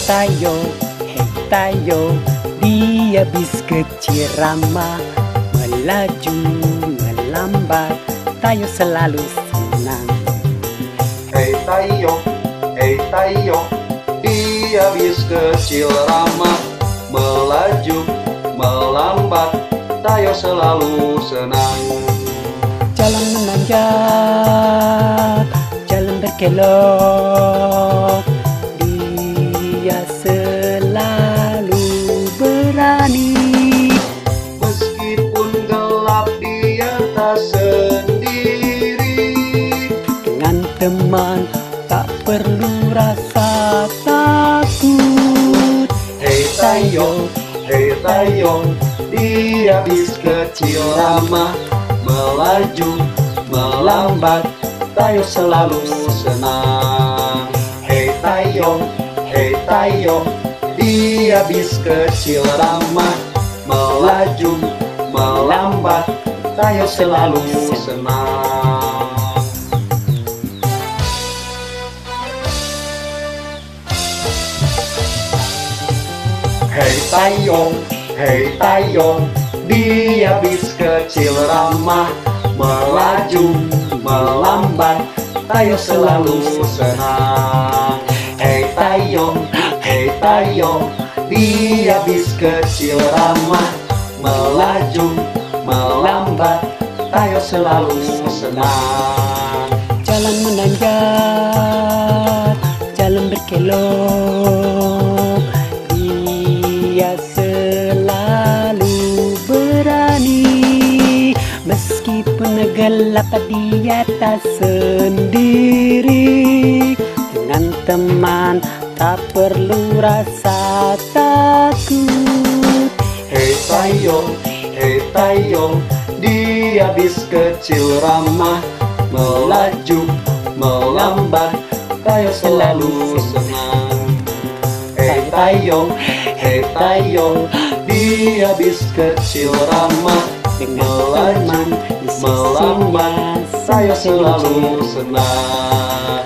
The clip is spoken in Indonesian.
Hei Tayo, dia bis kecil ramah, melaju melambat, Tayo selalu senang. Hei Tayo, dia bis kecil ramah, melaju melambat, Tayo selalu senang. Jalan menanjak, jalan berkelok, dia selalu berani. Meskipun gelap dia tak sendiri, Dengan teman tak perlu rasa takut. Hei Tayo, dia bis kecil ramah, melaju melambat, Tayo selalu senang. Hei Tayo, dia bis kecil ramah, melaju melambat, Tayo selalu senang. Hei Tayo, dia bis kecil ramah, melaju melambat, Tayo selalu senang. Hei Tayo, dia bis kecil ramah, melaju melambat, Tayo selalu senang. Jalan menanjak, jalan berkelok, dia selalu berani. Meskipun gelap dia tak sendiri, dengan teman tak perlu rasa takut. Hei Tayo, dia bis kecil ramah, melaju melambat, Tayo selalu senang. Hei Tayo, dia bis kecil ramah, melaju melambat, Tayo selalu senang.